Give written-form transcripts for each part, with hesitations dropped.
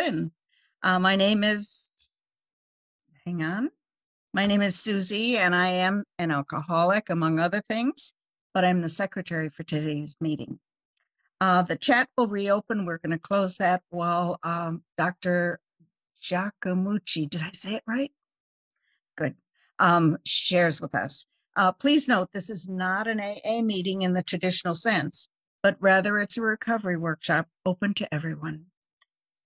in. My name is, hang on. My name is Susie, and I am an alcoholic, among other things, but I'm the secretary for today's meeting. The chat will reopen. We're going to close that while Dr. Giacomucci, did I say it right? Good. Shares with us. Please note, this is not an AA meeting in the traditional sense, but rather it's a recovery workshop open to everyone.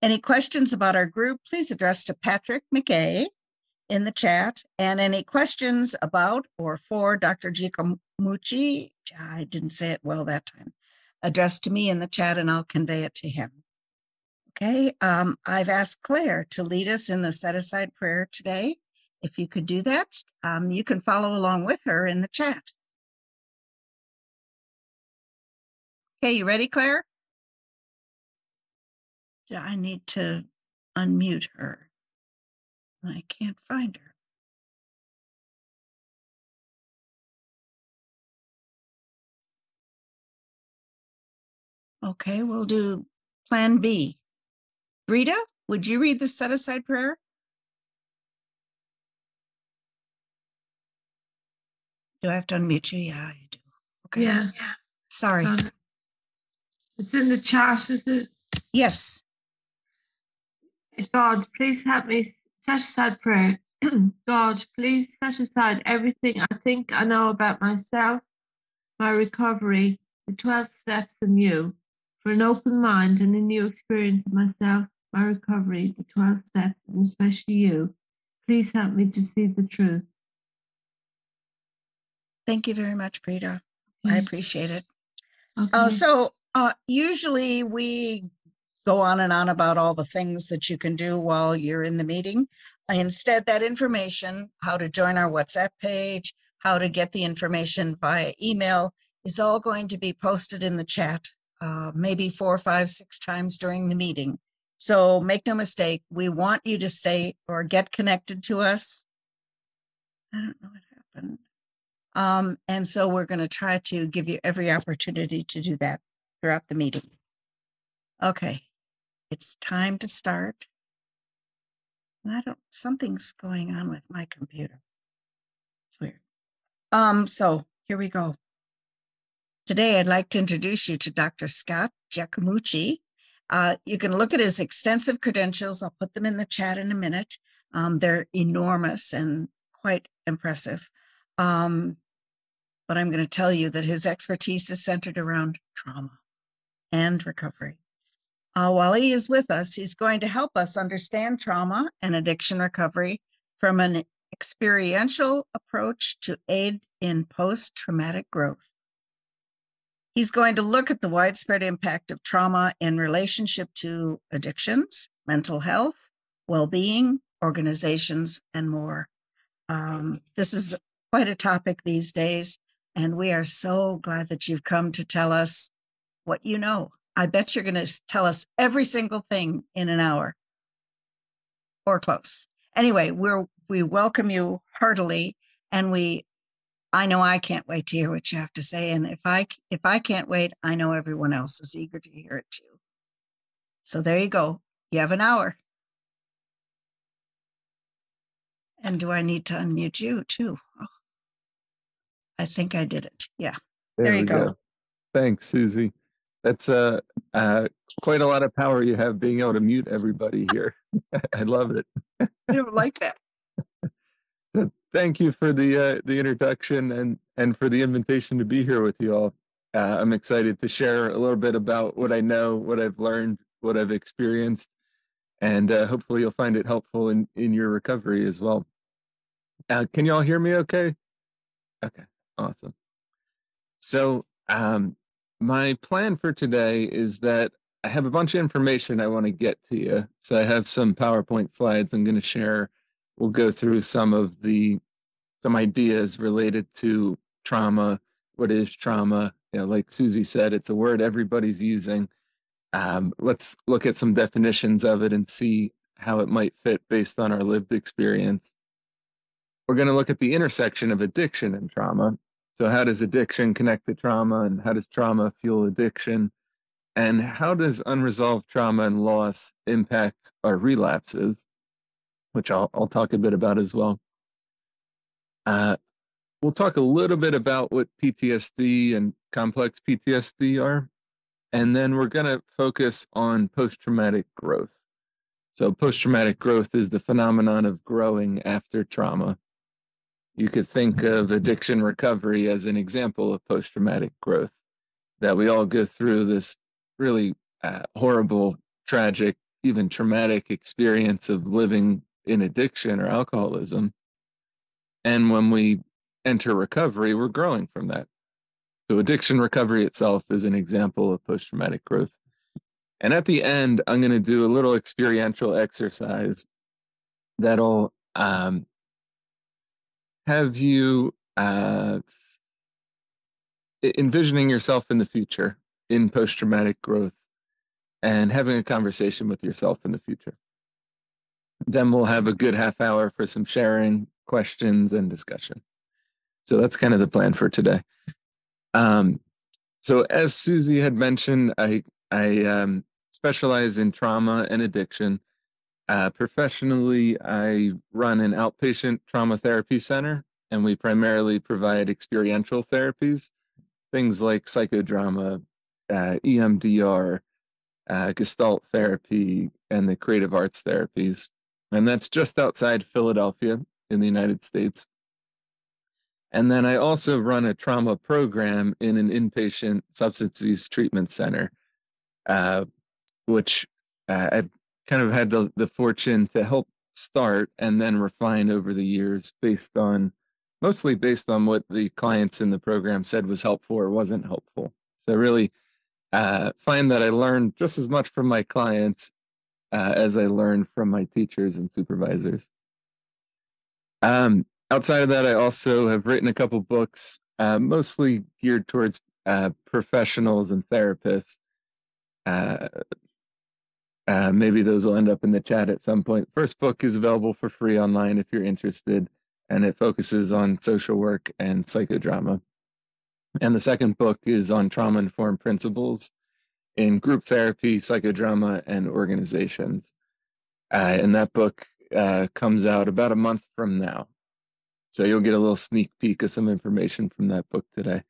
Any questions about our group, please address to Patrick McKay in the chat, and any questions about or for Dr. Giacomucci, I didn't say it well that time, addressed to me in the chat and I'll convey it to him. Okay, I've asked Claire to lead us in the set-aside prayer today. If you could do that, you can follow along with her in the chat. Okay, you ready, Claire? I need to unmute her. I can't find her. Okay, we'll do plan B. Rita, would you read the set-aside prayer? Do I have to unmute you? Yeah, you do. Okay. Yeah. Sorry. It's in the chat, is it? Yes. God, please help me set aside prayer. God, please set aside everything I think I know about myself, my recovery, the 12 steps and you, for an open mind and a new experience of myself, my recovery, the 12 steps, and especially you. Please help me to see the truth. Thank you very much, Rita. I appreciate it. Okay. Usually we go on and on about all the things that you can do while you're in the meeting. Instead, that information, how to join our WhatsApp page, how to get the information via email, is all going to be posted in the chat, maybe 4, 5, 6 times during the meeting. So make no mistake, we want you to stay or get connected to us. I don't know what happened. And so we're going to try to give you every opportunity to do that throughout the meeting. Okay, it's time to start. Something's going on with my computer. It's weird. So here we go. Today, I'd like to introduce you to Dr. Scott Giacomucci. You can look at his extensive credentials. I'll put them in the chat in a minute. They're enormous and quite impressive. But I'm going to tell you that his expertise is centered around trauma and recovery. While he is with us, he's going to help us understand trauma and addiction recovery from an experiential approach to aid in post-traumatic growth. He's going to look at the widespread impact of trauma in relationship to addictions, mental health, well-being, organizations, and more. This is quite a topic these days, and we are so glad that you've come to tell us what you know. I bet you're going to tell us every single thing in an hour or close. Anyway, we welcome you heartily, and I know I can't wait to hear what you have to say. And if I can't wait, I know everyone else is eager to hear it too. So there you go. You have an hour. And do I need to unmute you too? Oh, I think I did it. Yeah. There you go. Thanks, Susie. That's quite a lot of power you have being able to mute everybody here. I love it. I don't like that. So thank you for the introduction and for the invitation to be here with you all. I'm excited to share a little bit about what I know, what I've learned, what I've experienced, and hopefully you'll find it helpful in your recovery as well. Can you all hear me okay? Okay, awesome. So my plan for today is that I have a bunch of information I want to get to you. So I have some PowerPoint slides I'm going to share. We'll go through some ideas related to trauma. What is trauma? Like Susie said, it's a word everybody's using. Let's look at some definitions of it and see how it might fit based on our lived experience. We're going to look at the intersection of addiction and trauma. So how does addiction connect to trauma, and how does trauma fuel addiction? And how does unresolved trauma and loss impact our relapses, which I'll talk a bit about as well. We'll talk a little bit about what PTSD and complex PTSD are, and then we're going to focus on post-traumatic growth. So post-traumatic growth is the phenomenon of growing after trauma. You could think of addiction recovery as an example of post-traumatic growth, that we all go through this really horrible, tragic, even traumatic experience of living in addiction or alcoholism. And when we enter recovery, we're growing from that. So addiction recovery itself is an example of post-traumatic growth. And at the end, I'm going to do a little experiential exercise that'll have you envisioning yourself in the future in post-traumatic growth and having a conversation with yourself in the future. Then we'll have a good half hour for some sharing, questions, and discussion. So that's kind of the plan for today. So as Susie had mentioned, I specialize in trauma and addiction. Professionally, I run an outpatient trauma therapy center, and we primarily provide experiential therapies, things like psychodrama, EMDR, Gestalt therapy, and the creative arts therapies. And that's just outside Philadelphia in the United States. And then I also run a trauma program in an inpatient substance use treatment center, which I've kind of had the fortune to help start and then refine over the years mostly based on what the clients in the program said was helpful or wasn't helpful. So really find that I learned just as much from my clients as I learned from my teachers and supervisors. Outside of that, I also have written a couple books, mostly geared towards professionals and therapists. Maybe those will end up in the chat at some point. First book is available for free online if you're interested, and it focuses on social work and psychodrama. And the second book is on trauma-informed principles in group therapy, psychodrama, and organizations. And that book comes out about a month from now. So you'll get a little sneak peek of some information from that book today.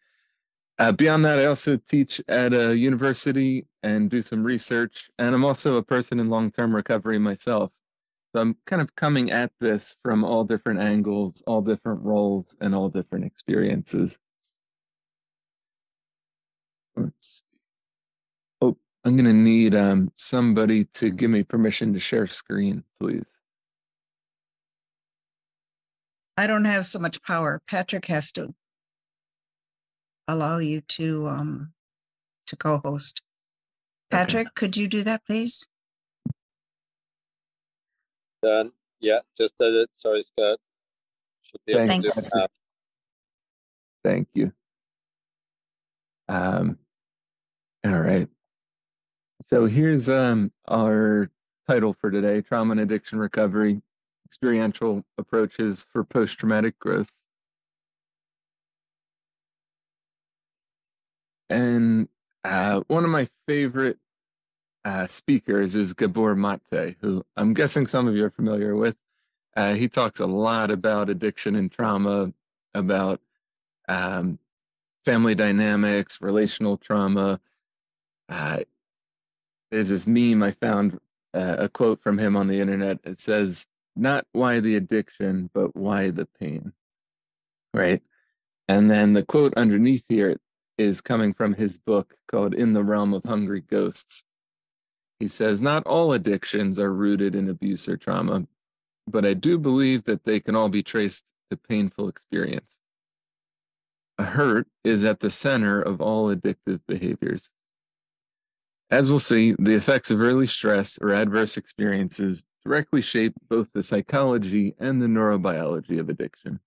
Beyond that, I also teach at a university and do some research. And I'm also a person in long-term recovery myself. So I'm kind of coming at this from all different angles, all different roles, and all different experiences. Let's see. Oh, I'm going to need somebody to give me permission to share screen, please. I don't have so much power. Patrick has to allow you to co-host. Patrick, okay. Could you do that, please? Done. Yeah, just did it. Sorry, Scott. Should be able to do it now. Thank you. All right. So here's our title for today: Trauma and Addiction Recovery, Experiential Approaches for Post-Traumatic Growth. And one of my favorite speakers is Gabor Mate, who I'm guessing some of you are familiar with. He talks a lot about addiction and trauma, about family dynamics, relational trauma. There's this meme I found, a quote from him on the internet. It says, "Not why the addiction, but why the pain," right? And then the quote underneath here is coming from his book called In the Realm of Hungry Ghosts. He says, "Not all addictions are rooted in abuse or trauma, but I do believe that they can all be traced to painful experience. A hurt is at the center of all addictive behaviors. As we'll see, the effects of early stress or adverse experiences directly shape both the psychology and the neurobiology of addiction."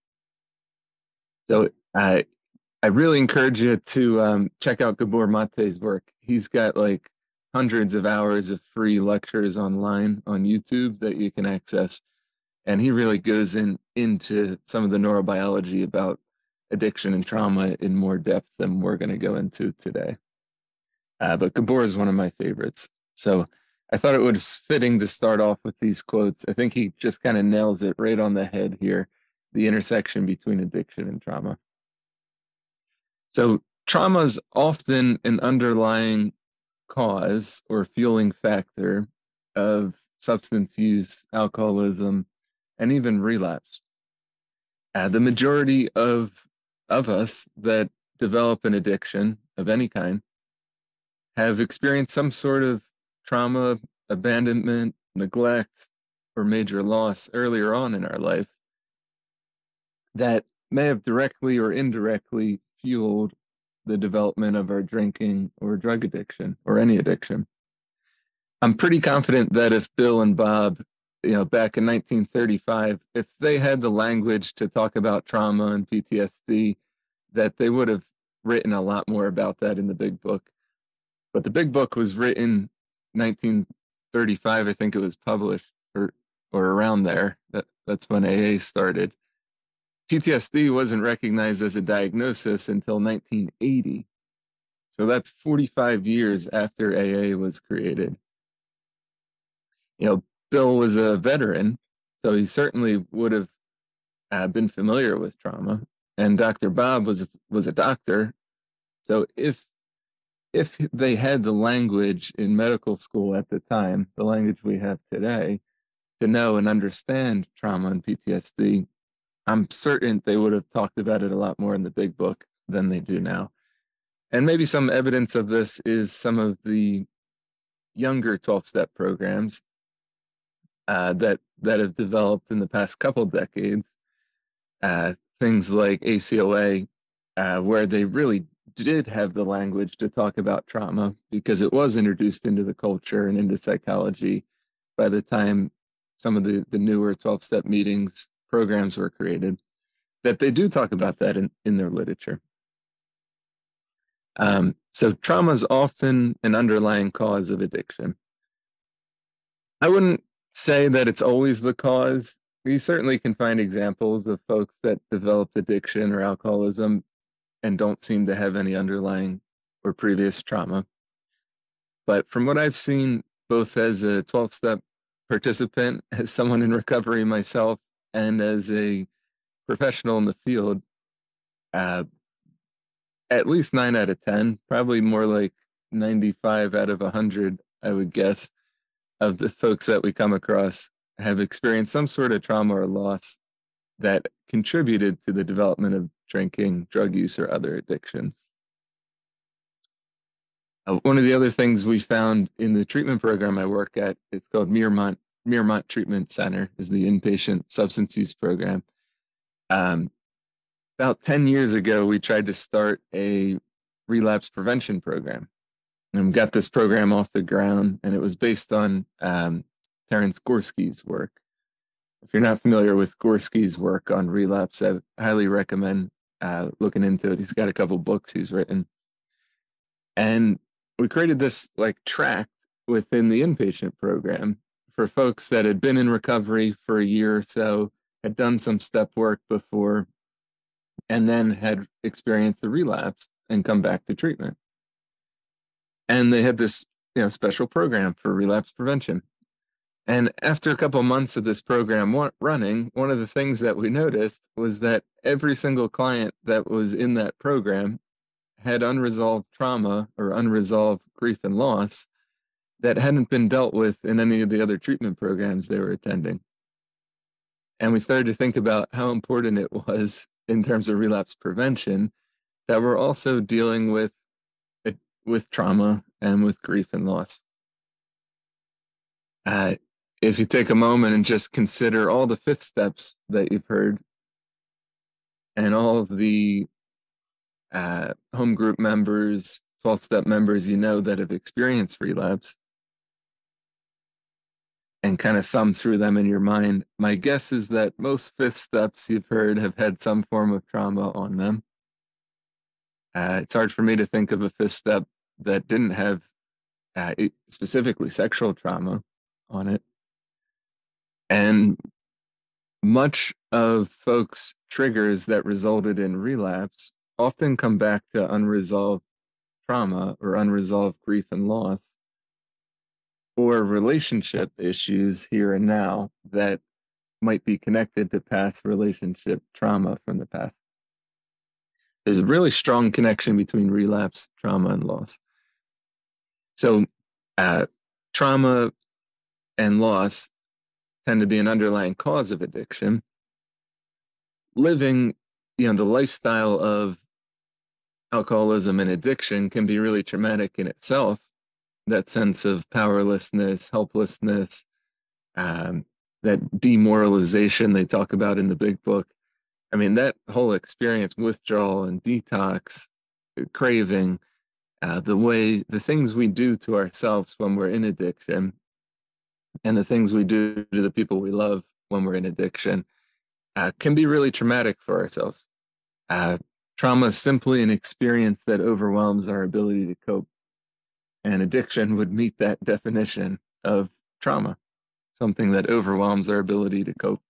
So I really encourage you to check out Gabor Mate's work. He's got like hundreds of hours of free lectures online on YouTube that you can access. And he really goes into some of the neurobiology about addiction and trauma in more depth than we're going to go into today. but Gabor is one of my favorites. So I thought it was fitting to start off with these quotes. I think he just kind of nails it right on the head here, the intersection between addiction and trauma. So trauma is often an underlying cause or fueling factor of substance use, alcoholism, and even relapse. The majority of us that develop an addiction of any kind have experienced some sort of trauma, abandonment, neglect, or major loss earlier on in our life that may have directly or indirectly fueled the development of our drinking or drug addiction or any addiction. I'm pretty confident that if Bill and Bob, back in 1935, if they had the language to talk about trauma and PTSD, that they would have written a lot more about that in the big book. But the big book was written 1935, I think it was published, or around there. That's when AA started. PTSD wasn't recognized as a diagnosis until 1980. So that's 45 years after AA was created. Bill was a veteran, so he certainly would have been familiar with trauma. And Dr. Bob was a doctor. So if they had the language in medical school at the time, the language we have today, to know and understand trauma and PTSD, I'm certain they would have talked about it a lot more in the big book than they do now. And maybe some evidence of this is some of the younger 12-step programs that have developed in the past couple decades. Things like ACOA, where they really did have the language to talk about trauma because it was introduced into the culture and into psychology by the time some of the newer 12-step meetings programs were created, that they do talk about that in their literature. So trauma is often an underlying cause of addiction. I wouldn't say that it's always the cause. You certainly can find examples of folks that developed addiction or alcoholism and don't seem to have any underlying or previous trauma. But from what I've seen, both as a 12-step participant, as someone in recovery myself, and as a professional in the field, at least 9 out of 10, probably more like 95 out of 100, I would guess, of the folks that we come across have experienced some sort of trauma or loss that contributed to the development of drinking, drug use, or other addictions. One of the other things we found in the treatment program I work at, it's called Miramont Treatment Center, is the inpatient substance use program. About 10 years ago, we tried to start a relapse prevention program. And we got this program off the ground, and it was based on Terence Gorski's work. If you're not familiar with Gorski's work on relapse, I highly recommend looking into it. He's got a couple books he's written. And we created this tract within the inpatient program for folks that had been in recovery for a year or so, had done some step work before, and then had experienced the relapse and come back to treatment. And they had this special program for relapse prevention. And after a couple of months of this program running, one of the things that we noticed was that every single client that was in that program had unresolved trauma or unresolved grief and loss that hadn't been dealt with in any of the other treatment programs they were attending. And we started to think about how important it was in terms of relapse prevention that we're also dealing with trauma and with grief and loss. If you take a moment and just consider all the 5th steps that you've heard and all of the home group members, 12-step members that have experienced relapse, and kind of thumb through them in your mind, my guess is that most 5th steps you've heard have had some form of trauma on them. It's hard for me to think of a 5th step that didn't have specifically sexual trauma on it. And much of folks' triggers that resulted in relapse often come back to unresolved trauma or unresolved grief and loss, or relationship issues here and now that might be connected to past relationship trauma from the past. There's a really strong connection between relapse, trauma, and loss. So, trauma and loss tend to be an underlying cause of addiction. Living, the lifestyle of alcoholism and addiction can be really traumatic in itself. That sense of powerlessness, helplessness, that demoralization they talk about in the big book. I mean, that whole experience, withdrawal and detox, craving, the things we do to ourselves when we're in addiction, and the things we do to the people we love when we're in addiction, can be really traumatic for ourselves. Trauma is simply an experience that overwhelms our ability to cope. And addiction would meet that definition of trauma, something that overwhelms our ability to cope.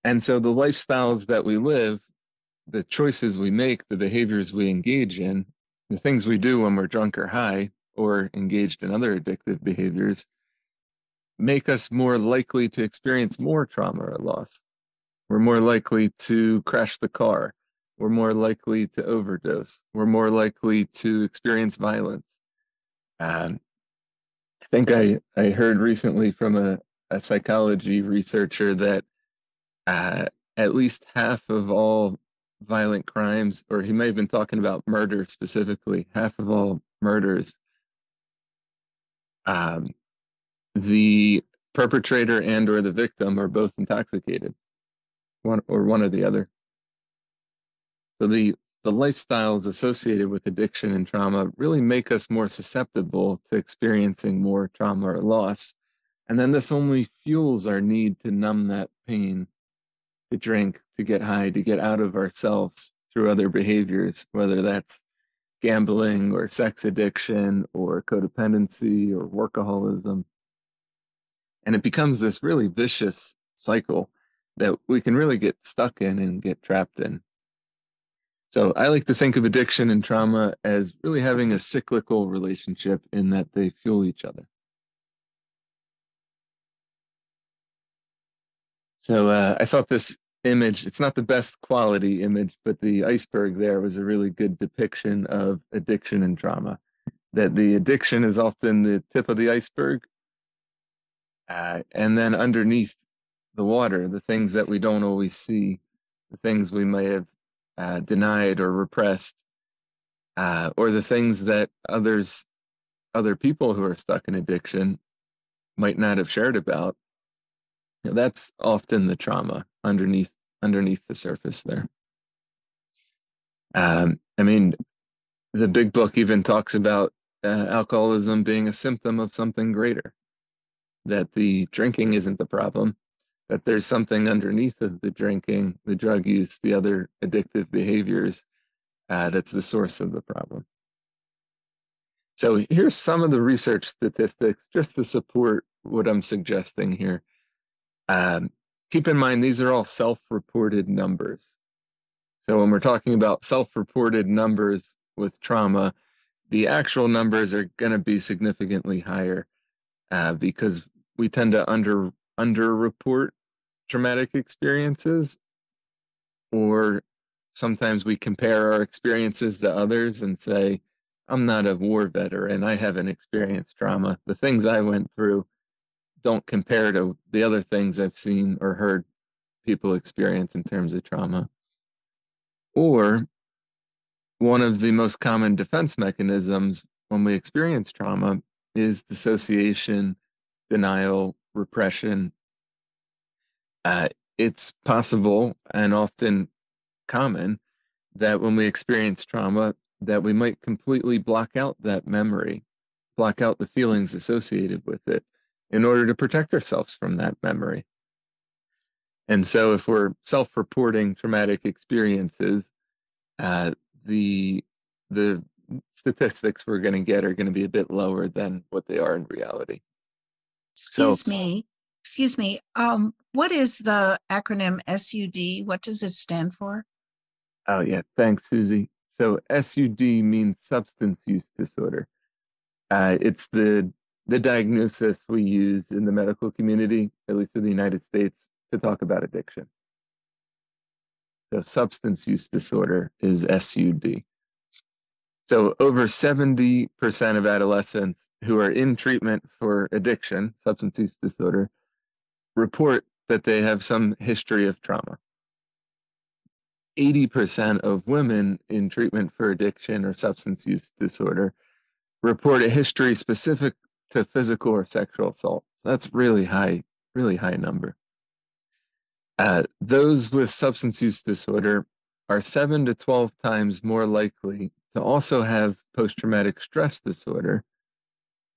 And so the lifestyles that we live, the choices we make, the behaviors we engage in, the things we do when we're drunk or high or engaged in other addictive behaviors make us more likely to experience more trauma or loss. We're more likely to crash the car. We're more likely to overdose. We're more likely to experience violence. I think I heard recently from a psychology researcher that at least half of all violent crimes, or he may have been talking about murder specifically, half of all murders, the perpetrator and or the victim are both intoxicated, one or the other. So the lifestyles associated with addiction and trauma really make us more susceptible to experiencing more trauma or loss. And then this only fuels our need to numb that pain, to drink, to get high, to get out of ourselves through other behaviors, whether that's gambling or sex addiction or codependency or workaholism. And it becomes this really vicious cycle that we can really get stuck in and get trapped in. So I like to think of addiction and trauma as really having a cyclical relationship in that they fuel each other. So I thought this image, it's not the best quality image, but the iceberg there was a really good depiction of addiction and trauma. That the addiction is often the tip of the iceberg. And then underneath the water, the things that we don't always see, the things we may have denied or repressed, or the things that other people who are stuck in addiction might not have shared about. That's often the trauma underneath the surface there. I mean, the big book even talks about alcoholism being a symptom of something greater, that the drinking isn't the problem, that there's something underneath of the drinking, the drug use, the other addictive behaviors that's the source of the problem. So here's some of the research statistics just to support what I'm suggesting here. Keep in mind, these are all self-reported numbers. So when we're talking about self-reported numbers with trauma, the actual numbers are going to be significantly higher because we tend to under-report traumatic experiences, or sometimes we compare our experiences to others and say, I'm not a war veteran, I haven't experienced trauma. The things I went through don't compare to the other things I've seen or heard people experience in terms of trauma. Or one of the most common defense mechanisms when we experience trauma is dissociation, denial, repression. It's possible and often common that when we experience trauma, that we might completely block out that memory, block out the feelings associated with it in order to protect ourselves from that memory. And so if we're self-reporting traumatic experiences, the statistics we're going to get are going to be a bit lower than what they are in reality. Excuse me. What is the acronym SUD? What does it stand for? Oh yeah, thanks, Susie. So SUD means substance use disorder. It's the diagnosis we use in the medical community, at least in the United States, to talk about addiction. So substance use disorder is SUD. So over 70% of adolescents who are in treatment for addiction, substance use disorder, report that they have some history of trauma. 80% of women in treatment for addiction or substance use disorder report a history specific to physical or sexual assault. So that's really high number. Those with substance use disorder are 7 to 12 times more likely to also have post-traumatic stress disorder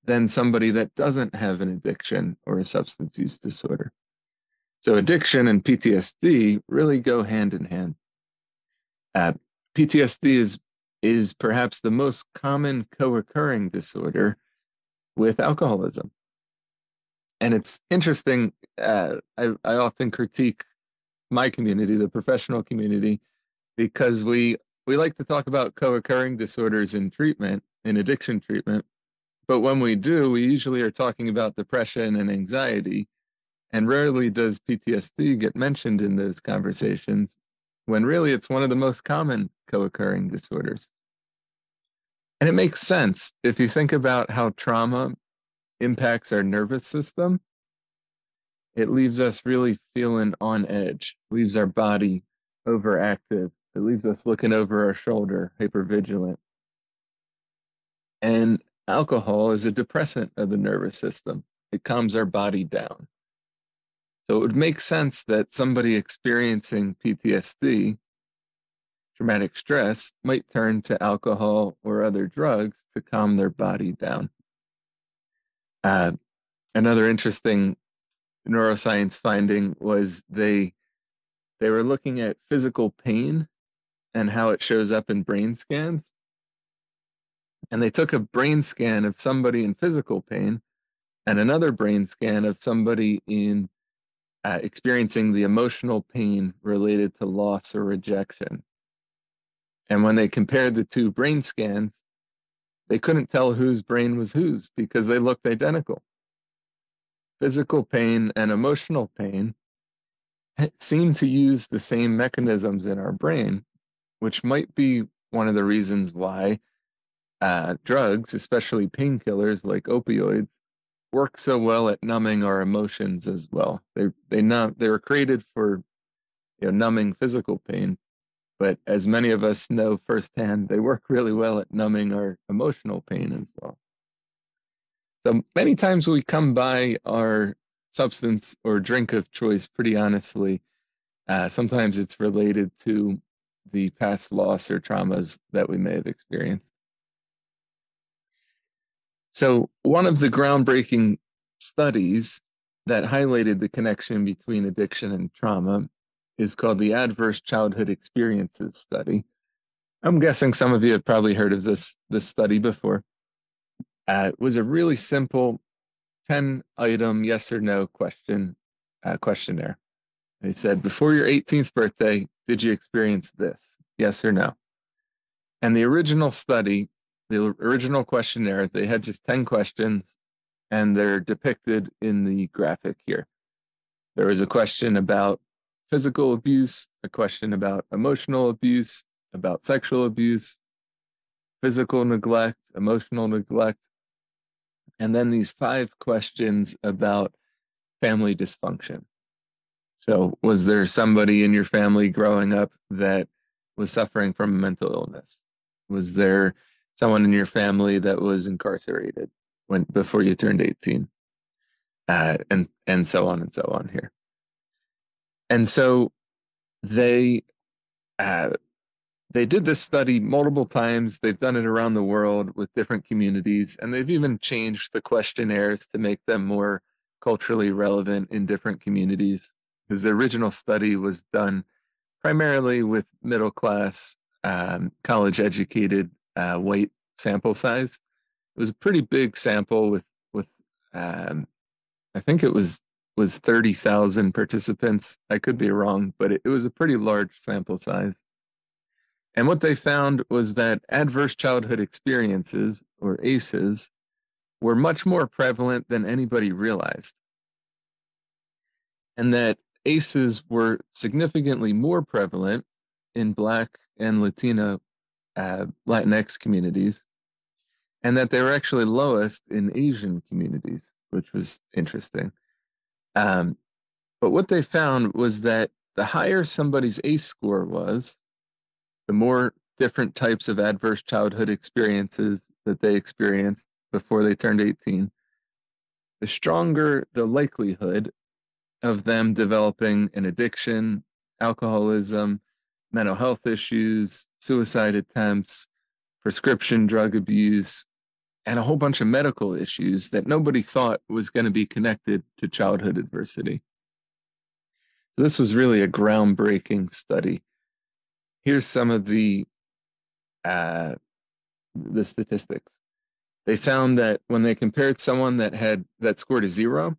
than somebody that doesn't have an addiction or a substance use disorder. So addiction and PTSD really go hand in hand. PTSD is perhaps the most common co-occurring disorder with alcoholism. And it's interesting, I often critique my community, the professional community, because we like to talk about co-occurring disorders in treatment, in addiction treatment. But when we do, we usually are talking about depression and anxiety. And rarely does PTSD get mentioned in those conversations, when really it's one of the most common co-occurring disorders. And it makes sense if you think about how trauma impacts our nervous system. It leaves us really feeling on edge, leaves our body overactive. It leaves us looking over our shoulder, hypervigilant. And alcohol is a depressant of the nervous system. It calms our body down. So it would make sense that somebody experiencing PTSD, traumatic stress, might turn to alcohol or other drugs to calm their body down. Another interesting neuroscience finding was they were looking at physical pain and how it shows up in brain scans. And they took a brain scan of somebody in physical pain and another brain scan of somebody in experiencing the emotional pain related to loss or rejection. And when they compared the two brain scans, they couldn't tell whose brain was whose because they looked identical. Physical pain and emotional pain seem to use the same mechanisms in our brain, which might be one of the reasons why drugs, especially painkillers like opioids, work so well at numbing our emotions as well. They were created for numbing physical pain, but as many of us know firsthand, they work really well at numbing our emotional pain as well. So many times we come by our substance or drink of choice pretty honestly. Sometimes it's related to the past loss or traumas that we may have experienced. So one of the groundbreaking studies that highlighted the connection between addiction and trauma is called the Adverse Childhood Experiences Study. I'm guessing some of you have probably heard of this study before. It was a really simple 10-item yes or no questionnaire. They said, before your 18th birthday, did you experience this? Yes or no? And the original study, the original questionnaire, they had just 10 questions, and they're depicted in the graphic here. There was a question about physical abuse, a question about emotional abuse, about sexual abuse, physical neglect, emotional neglect, and then these 5 questions about family dysfunction. So was there somebody in your family growing up that was suffering from a mental illness? Was there someone in your family that was incarcerated before you turned 18? And so on and so on here. And so they did this study multiple times. They've done it around the world with different communities, and they've even changed the questionnaires to make them more culturally relevant in different communities. Because the original study was done primarily with middle class, college educated white sample size. It was a pretty big sample with I think it was 30,000 participants. I could be wrong, but it was a pretty large sample size. And what they found was that adverse childhood experiences, or ACEs, were much more prevalent than anybody realized. And that ACEs were significantly more prevalent in Black and Latino Latinx communities, and that they were actually lowest in Asian communities, which was interesting. But what they found was that the higher somebody's ACE score was, the more different types of adverse childhood experiences that they experienced before they turned 18, the stronger the likelihood of them developing an addiction, alcoholism, mental health issues, suicide attempts, prescription drug abuse, and a whole bunch of medical issues that nobody thought was going to be connected to childhood adversity. So this was really a groundbreaking study. Here's some of the statistics. They found that when they compared someone that scored a 0,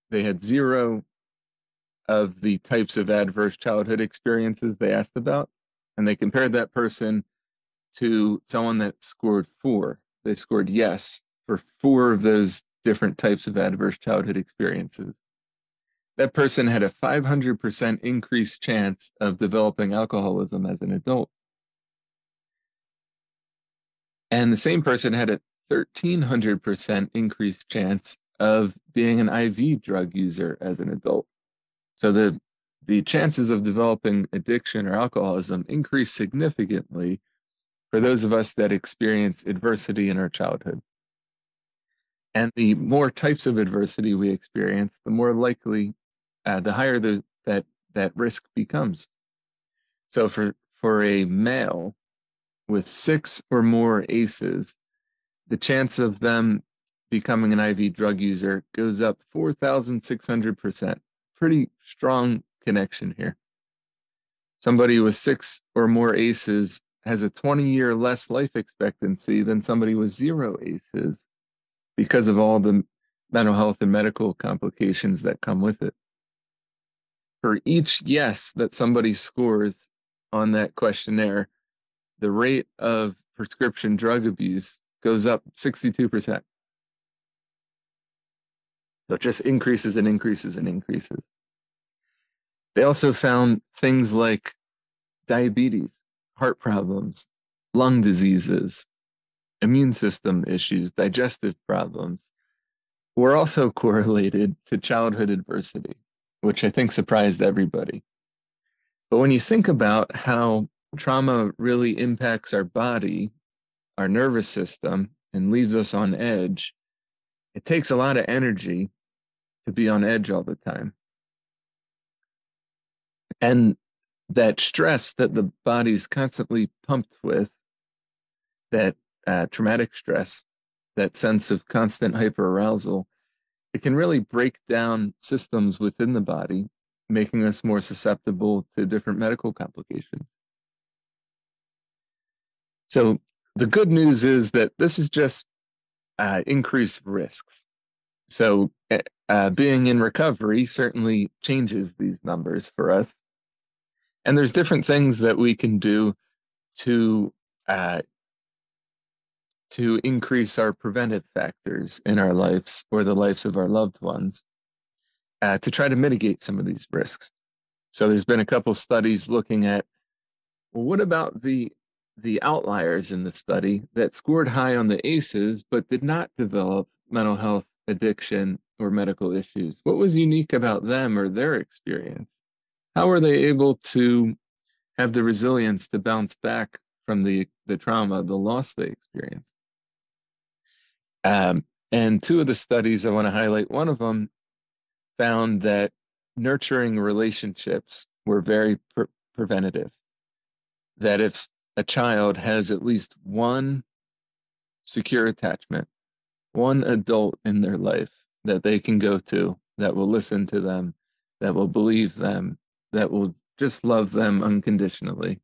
they had 0 of the types of adverse childhood experiences they asked about, and they compared that person to someone that scored 4. They scored yes for 4 of those different types of adverse childhood experiences. That person had a 500% increased chance of developing alcoholism as an adult. And the same person had a 1,300% increased chance of being an IV drug user as an adult. So the chances of developing addiction or alcoholism increase significantly for those of us that experience adversity in our childhood. And the more types of adversity we experience, the more likely, the higher that risk becomes. So for a male with 6 or more ACEs, the chance of them becoming an IV drug user goes up 4,600%. Pretty strong connection here. Somebody with 6 or more ACEs has a 20-year less life expectancy than somebody with 0 ACEs because of all the mental health and medical complications that come with it. For each yes that somebody scores on that questionnaire, the rate of prescription drug abuse goes up 62%. So it just increases and increases and increases. They also found things like diabetes, heart problems, lung diseases, immune system issues, digestive problems were also correlated to childhood adversity, which I think surprised everybody. But when you think about how trauma really impacts our body, our nervous system, and leaves us on edge, it takes a lot of energy to be on edge all the time. And that stress that the body's constantly pumped with, that traumatic stress, that sense of constant hyperarousal, it can really break down systems within the body, making us more susceptible to different medical complications. So the good news is that this is just increased risks. So being in recovery certainly changes these numbers for us. And there's different things that we can do to increase our preventive factors in our lives or the lives of our loved ones to try to mitigate some of these risks. So there's been a couple studies looking at, well, what about the outliers in the study that scored high on the ACEs but did not develop mental health, addiction, or medical issues? What was unique about them or their experience? How were they able to have the resilience to bounce back from the trauma, the loss they experienced? And 2 of the studies I want to highlight, one of them found that nurturing relationships were very preventative. That if a child has at least one secure attachment, one adult in their life that they can go to, that will listen to them, that will believe them, that will just love them unconditionally,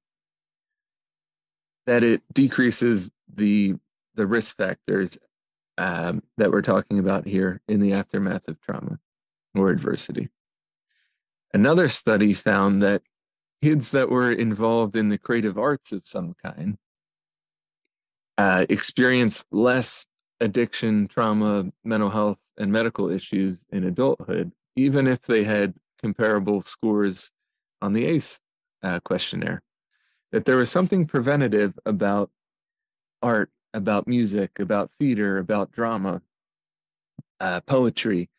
that it decreases the risk factors that we're talking about here in the aftermath of trauma or adversity. Another study found that kids that were involved in the creative arts of some kind experienced less addiction, trauma, mental health, and medical issues in adulthood, even if they had comparable scores on the ACE questionnaire. That there was something preventative about art, about music, about theater, about drama, poetry,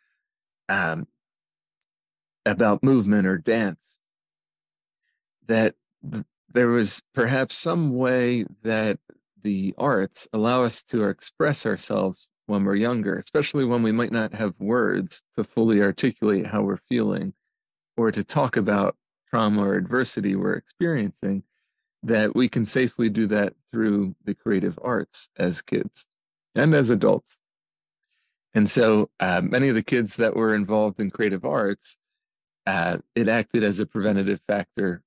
um, about movement or dance, that there was perhaps some way that the arts allow us to express ourselves when we're younger, especially when we might not have words to fully articulate how we're feeling or to talk about trauma or adversity we're experiencing, that we can safely do that through the creative arts as kids and as adults. And so many of the kids that were involved in creative arts, it acted as a preventative factor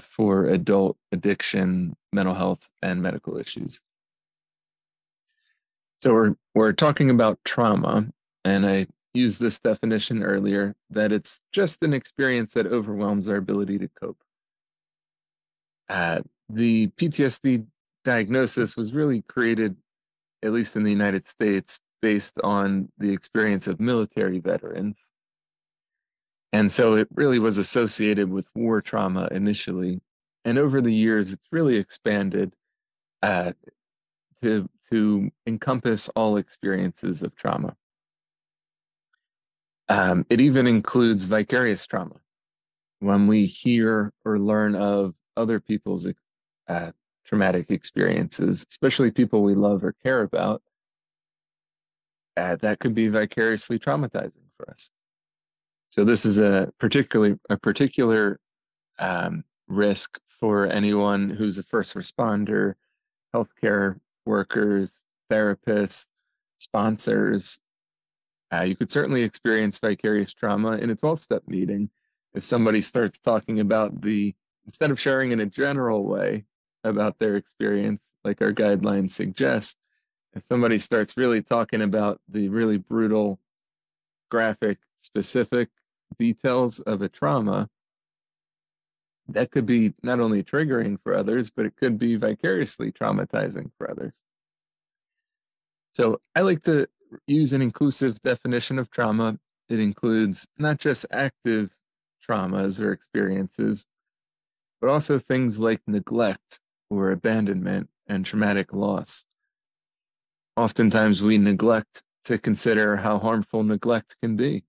for adult addiction, mental health, and medical issues. So we're talking about trauma, and I used this definition earlier, that it's just an experience that overwhelms our ability to cope. The PTSD diagnosis was really created, at least in the United States, based on the experience of military veterans. And so it really was associated with war trauma initially. And over the years, it's really expanded to encompass all experiences of trauma. It even includes vicarious trauma. When we hear or learn of other people's traumatic experiences, especially people we love or care about, that could be vicariously traumatizing for us. So this is a particular risk for anyone who's a first responder, healthcare workers, therapists, sponsors. You could certainly experience vicarious trauma in a 12-step meeting if somebody starts talking about instead of sharing in a general way about their experience, like our guidelines suggest, if somebody starts really talking about the really brutal, graphic, specific details of a trauma, that could be not only triggering for others, but it could be vicariously traumatizing for others. So I like to use an inclusive definition of trauma. It includes not just active traumas or experiences, but also things like neglect or abandonment and traumatic loss. Oftentimes we neglect to consider how harmful neglect can be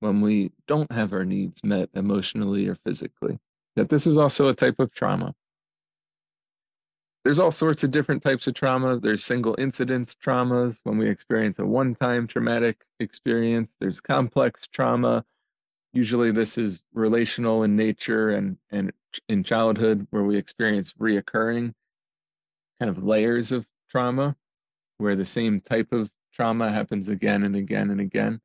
when we don't have our needs met emotionally or physically. That this is also a type of trauma. There's all sorts of different types of trauma. There's single incidence traumas when we experience a one-time traumatic experience. There's complex trauma. Usually this is relational in nature and in childhood where we experience reoccurring kind of layers of trauma where the same type of trauma happens again and again and again.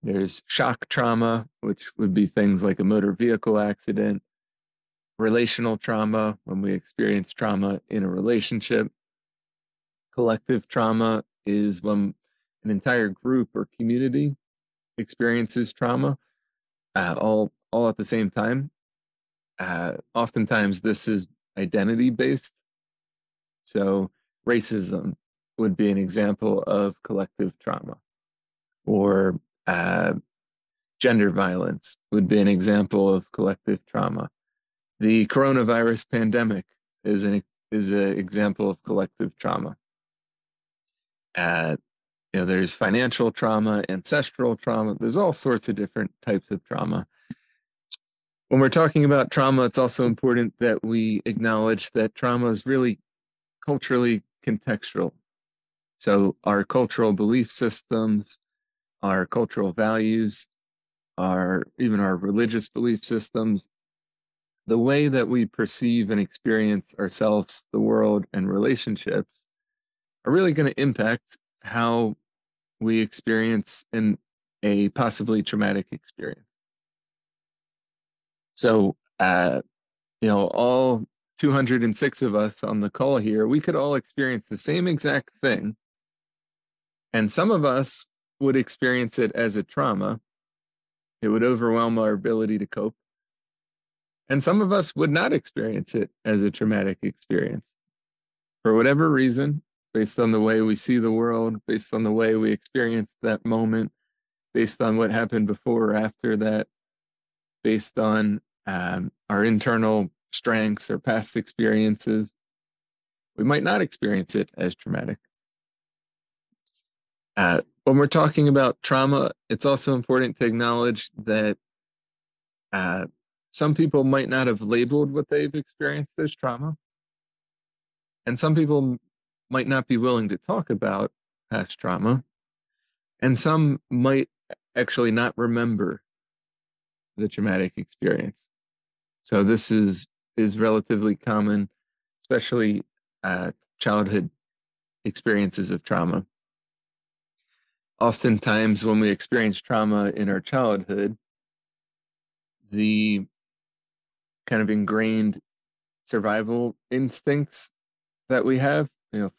There's shock trauma, which would be things like a motor vehicle accident, relational trauma, when we experience trauma in a relationship. Collective trauma is when an entire group or community experiences trauma all at the same time. Oftentimes, this is identity-based. So racism would be an example of collective trauma, or gender violence would be an example of collective trauma. The coronavirus pandemic is an example of collective trauma. There's financial trauma, ancestral trauma. There's all sorts of different types of trauma. When we're talking about trauma, it's also important that we acknowledge that trauma is really culturally contextual. So our cultural belief systems, our cultural values, even our religious belief systems, the way that we perceive and experience ourselves, the world, and relationships are really going to impact how we experience a possibly traumatic experience. So, all 206 of us on the call here, we could all experience the same exact thing. And some of us would experience it as a trauma. It would overwhelm our ability to cope. And some of us would not experience it as a traumatic experience for whatever reason, based on the way we see the world, based on the way we experience that moment, based on what happened before or after that, based on our internal strengths or past experiences. We might not experience it as traumatic. When we're talking about trauma, it's also important to acknowledge that some people might not have labeled what they've experienced as trauma. And some people might not be willing to talk about past trauma. And some might actually not remember the traumatic experience. So this is relatively common, especially childhood experiences of trauma. Oftentimes when we experience trauma in our childhood, the kind of ingrained survival instincts that we have,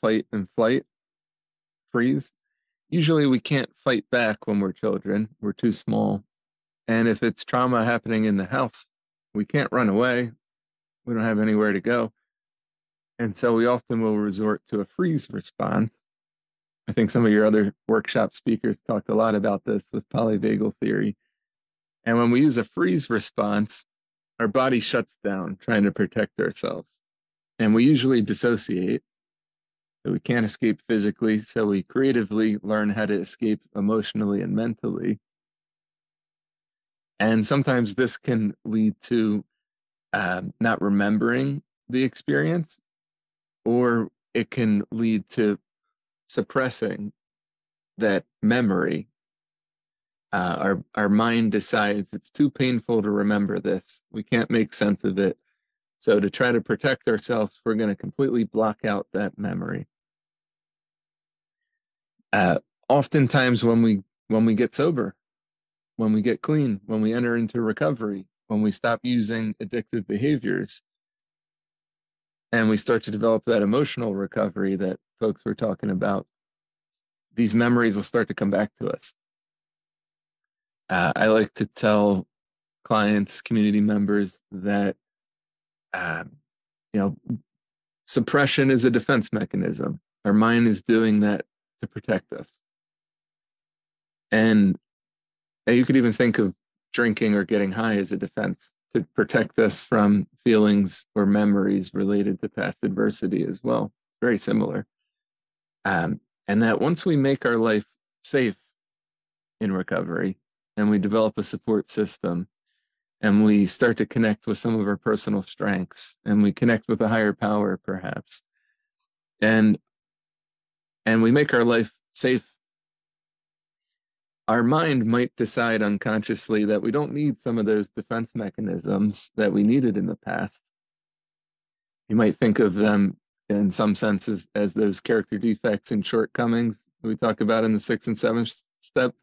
fight and flight, freeze. Usually we can't fight back when we're children. We're too small. And if it's trauma happening in the house, we can't run away. We don't have anywhere to go. And so we often will resort to a freeze response. I think some of your other workshop speakers talked a lot about this with polyvagal theory. And when we use a freeze response, our body shuts down trying to protect ourselves. And we usually dissociate. So we can't escape physically. So we creatively learn how to escape emotionally and mentally. And sometimes this can lead to not remembering the experience, or it can lead to suppressing that memory. Our mind decides it's too painful to remember this. We can't make sense of it. So to try to protect ourselves, we're going to completely block out that memory. Oftentimes when we get sober, when we get clean, when we enter into recovery, when we stop using addictive behaviors, and we start to develop that emotional recovery that folks were talking about, these memories will start to come back to us. I like to tell clients, community members that, suppression is a defense mechanism. Our mind is doing that to protect us. And you could even think of drinking or getting high as a defense to protect us from feelings or memories related to past adversity as well. It's very similar. And that once we make our life safe in recovery and we develop a support system and we start to connect with some of our personal strengths and we connect with a higher power perhaps, and we make our life safe, our mind might decide unconsciously that we don't need some of those defense mechanisms that we needed in the past. You might think of them in some senses as those character defects and shortcomings we talk about in the 6th and 7th step.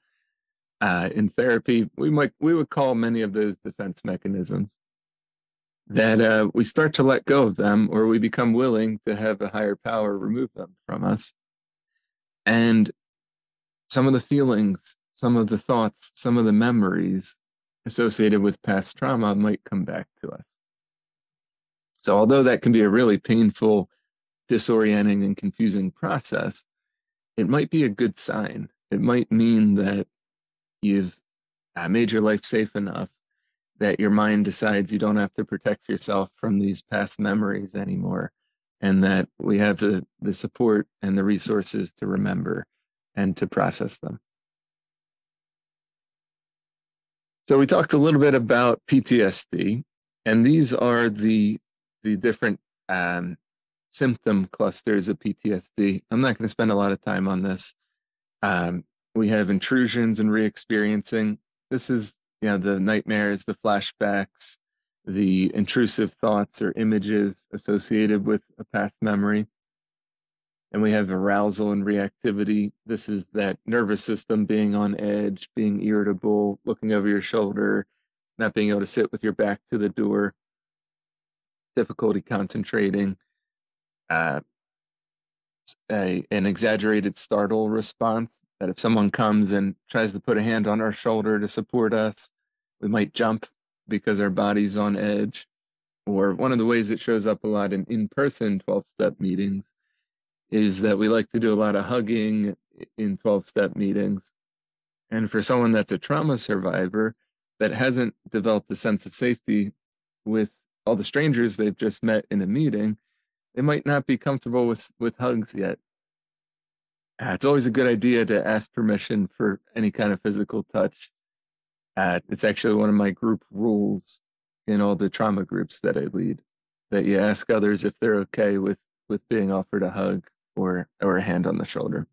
In therapy, we would call many of those defense mechanisms that we start to let go of them, or we become willing to have a higher power remove them from us. And some of the feelings, some of the thoughts, some of the memories associated with past trauma might come back to us. So although that can be a really painful, disorienting, and confusing process, it might be a good sign. It might mean that you've made your life safe enough that your mind decides you don't have to protect yourself from these past memories anymore, and that we have the support and the resources to remember and to process them. So we talked a little bit about PTSD, and these are the different symptom clusters of PTSD. I'm not going to spend a lot of time on this. We have intrusions and re-experiencing. This is, the nightmares, the flashbacks, the intrusive thoughts or images associated with a past memory. And we have arousal and reactivity. This is that nervous system being on edge, being irritable, looking over your shoulder, not being able to sit with your back to the door, difficulty concentrating, an exaggerated startle response, that if someone comes and tries to put a hand on our shoulder to support us, we might jump because our body's on edge. or one of the ways it shows up a lot in in-person 12-step meetings, is that we like to do a lot of hugging in 12-step meetings. And for someone that's a trauma survivor that hasn't developed a sense of safety with all the strangers they've just met in a meeting, they might not be comfortable with hugs yet. It's always a good idea to ask permission for any kind of physical touch. It's actually one of my group rules in all the trauma groups that I lead, that you ask others if they're okay with being offered a hug or a hand on the shoulder.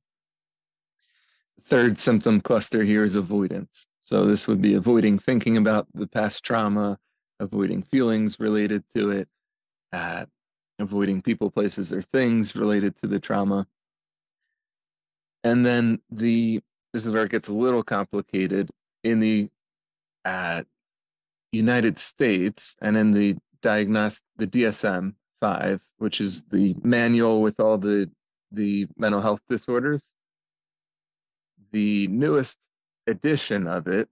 The third symptom cluster here is avoidance. So this would be avoiding thinking about the past trauma, avoiding feelings related to it, avoiding people, places, or things related to the trauma. And then this is where it gets a little complicated. In the United States and in the DSM-5, which is the manual with all the mental health disorders, the newest edition of it,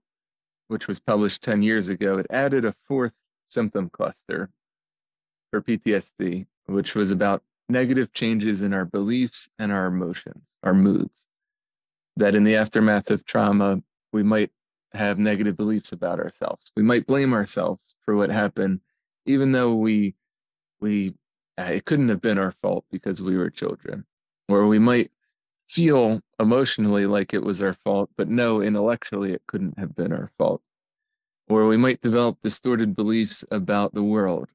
which was published 10 years ago, it added a fourth symptom cluster for PTSD, which was about negative changes in our beliefs and our emotions, our moods. That in the aftermath of trauma, we might have negative beliefs about ourselves. We might blame ourselves for what happened, even though it couldn't have been our fault because we were children. Or we might feel emotionally like it was our fault, but no, intellectually it couldn't have been our fault. Or we might develop distorted beliefs about the world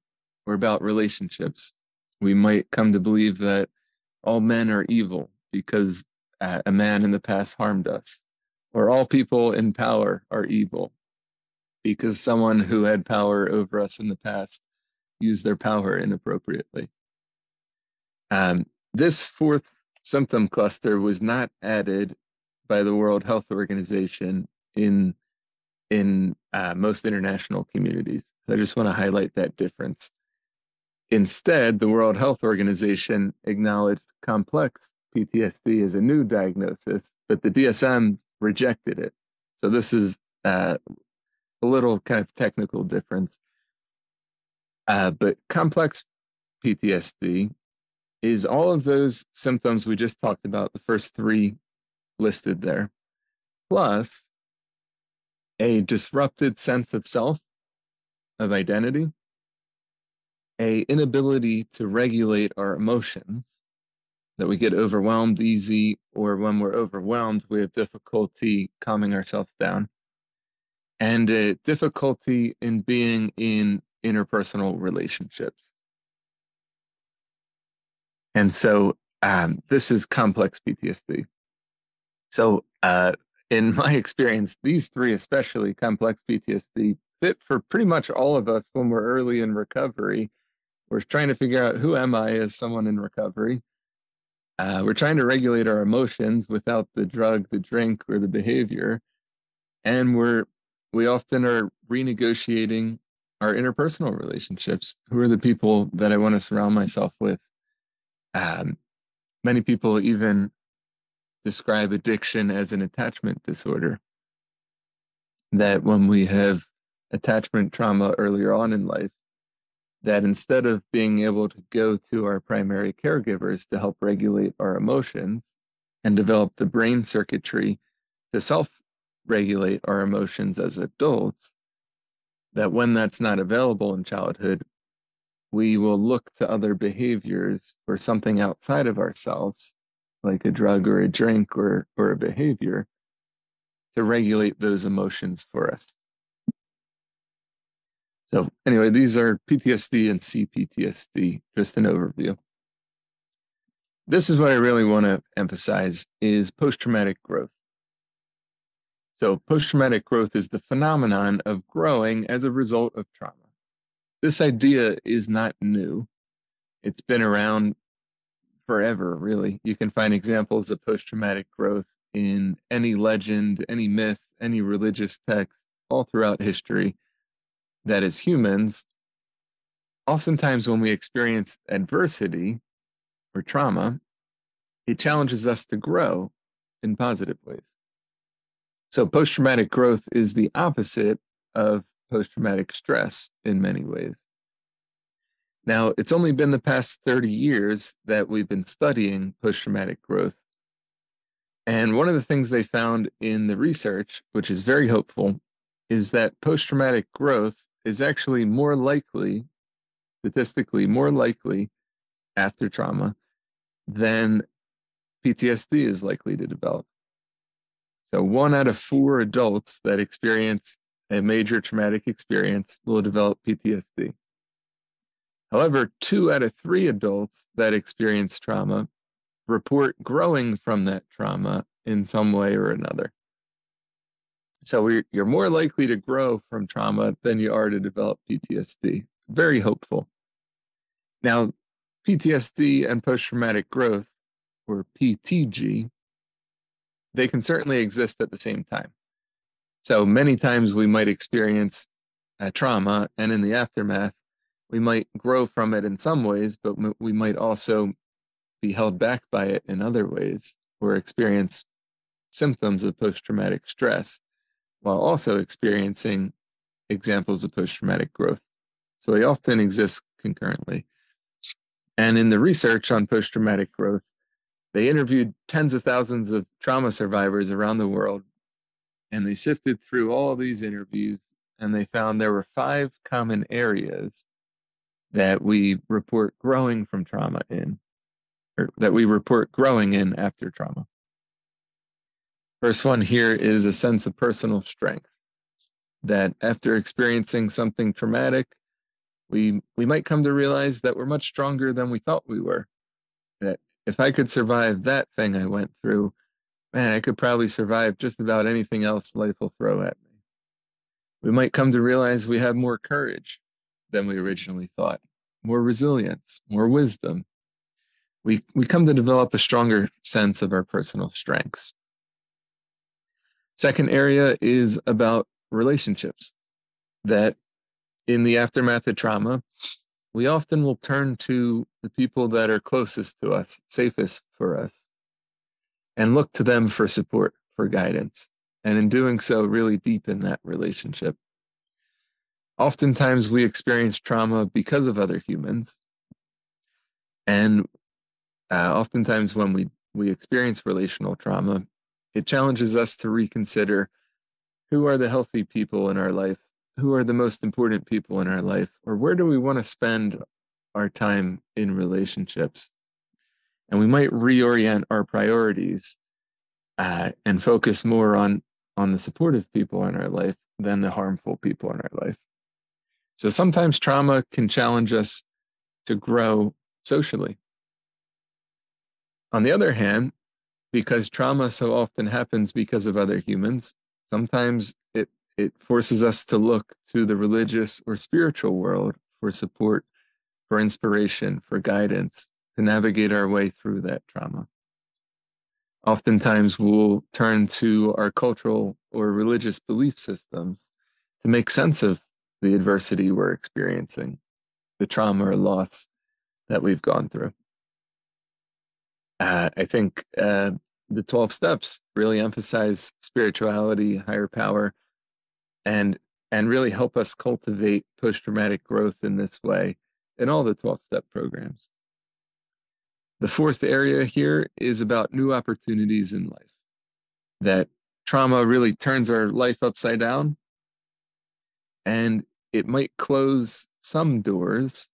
or about relationships. We might come to believe that all men are evil because a man in the past harmed us, or all people in power are evil because someone who had power over us in the past used their power inappropriately. This fourth symptom cluster was not added by the World Health Organization in most international communities. So I just want to highlight that difference. Instead, the World Health Organization acknowledged complex PTSD as a new diagnosis, but the DSM rejected it. So this is a little kind of technical difference. But complex PTSD is all of those symptoms we just talked about, the first three listed there, plus a disrupted sense of self, of identity, a inability to regulate our emotions, that we get overwhelmed easy, or when we're overwhelmed, we have difficulty calming ourselves down, and a difficulty in being in interpersonal relationships. And so this is complex PTSD. So in my experience, these three, especially complex PTSD, fit for pretty much all of us when we're early in recovery. We're trying to figure out, who am I as someone in recovery? We're trying to regulate our emotions without the drug, the drink, or the behavior. And we often are renegotiating our interpersonal relationships. Who are the people that I want to surround myself with? Many people even describe addiction as an attachment disorder. That when we have attachment trauma earlier on in life, that instead of being able to go to our primary caregivers to help regulate our emotions and develop the brain circuitry to self-regulate our emotions as adults, that when that's not available in childhood, we will look to other behaviors or something outside of ourselves, like a drug or a drink or a behavior, to regulate those emotions for us. So anyway, these are PTSD and CPTSD, just an overview. This is what I really want to emphasize, is post-traumatic growth. So post-traumatic growth is the phenomenon of growing as a result of trauma. This idea is not new. It's been around forever, really. You can find examples of post-traumatic growth in any legend, any myth, any religious text, all throughout history. That as humans, oftentimes when we experience adversity or trauma, it challenges us to grow in positive ways. So post-traumatic growth is the opposite of post-traumatic stress in many ways. Now, it's only been the past 30 years that we've been studying post-traumatic growth. And one of the things they found in the research, which is very hopeful, is that post-traumatic growth is actually more likely, statistically more likely after trauma than PTSD is likely to develop. So 1 out of 4 adults that experience a major traumatic experience will develop PTSD. However, 2 out of 3 adults that experience trauma report growing from that trauma in some way or another. So you're more likely to grow from trauma than you are to develop PTSD. Very hopeful. Now, PTSD and post-traumatic growth, or PTG, they can certainly exist at the same time. So many times we might experience a trauma, and in the aftermath, we might grow from it in some ways, but we might also be held back by it in other ways, or experience symptoms of post-traumatic stress while also experiencing examples of post-traumatic growth. So they often exist concurrently. And in the research on post-traumatic growth, they interviewed tens of thousands of trauma survivors around the world, and they sifted through all of these interviews, and they found there were 5 common areas that we report growing from trauma in, or that we report growing in after trauma. First one here is a sense of personal strength, that after experiencing something traumatic, we might come to realize that we're much stronger than we thought we were. That if I could survive that thing I went through, man, I could probably survive just about anything else life will throw at me. We might come to realize we have more courage than we originally thought, more resilience, more wisdom. We come to develop a stronger sense of our personal strengths. Second area is about relationships, that in the aftermath of trauma, we often will turn to the people that are closest to us, safest for us, and look to them for support, for guidance, and in doing so, really deepen that relationship. Oftentimes, we experience trauma because of other humans, and oftentimes when we experience relational trauma, it challenges us to reconsider who are the healthy people in our life, who are the most important people in our life, or where do we want to spend our time in relationships. And we might reorient our priorities and focus more on the supportive people in our life than the harmful people in our life. So sometimes trauma can challenge us to grow socially. On the other hand, because trauma so often happens because of other humans, sometimes it forces us to look to the religious or spiritual world for support, for inspiration, for guidance, to navigate our way through that trauma. Oftentimes we'll turn to our cultural or religious belief systems to make sense of the adversity we're experiencing, the trauma or loss that we've gone through. I think the 12 steps really emphasize spirituality, higher power, and really help us cultivate post-traumatic growth in this way in all the 12-step programs. The fourth area here is about new opportunities in life, that trauma really turns our life upside down, and it might close some doors,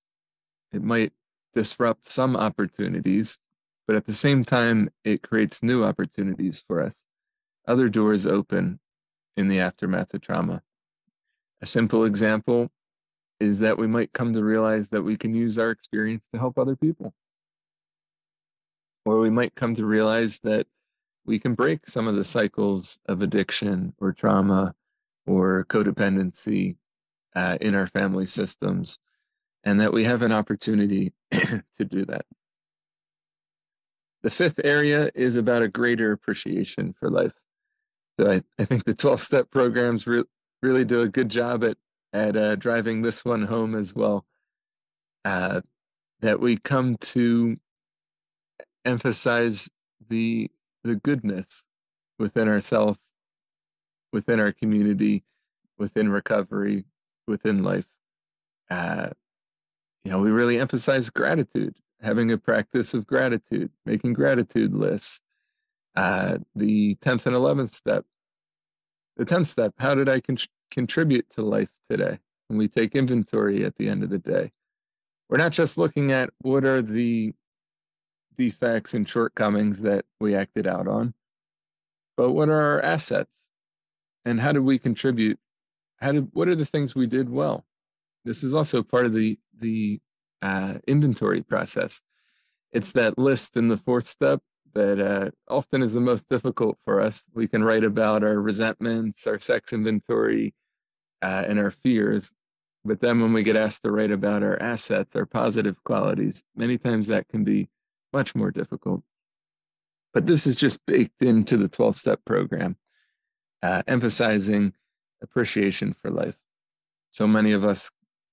it might disrupt some opportunities, but at the same time, it creates new opportunities for us. Other doors open in the aftermath of trauma. A simple example is that we might come to realize that we can use our experience to help other people. Or we might come to realize that we can break some of the cycles of addiction or trauma or codependency in our family systems, and that we have an opportunity to do that. The fifth area is about a greater appreciation for life. So I think the 12-step programs really do a good job at driving this one home as well. That we come to emphasize the goodness within ourselves, within our community, within recovery, within life. we really emphasize gratitude, having a practice of gratitude, making gratitude lists. The 10th and 11th step. The 10th step, how did I contribute to life today? And we take inventory at the end of the day. We're not just looking at what are the defects and shortcomings that we acted out on, but what are our assets and how did we contribute? What are the things we did well? This is also part of the inventory process. It's that list in the 4th step that often is the most difficult for us. We can write about our resentments, our sex inventory, and our fears. But then when we get asked to write about our assets, our positive qualities, many times that can be much more difficult. But this is just baked into the 12-step program, emphasizing appreciation for life. So many of us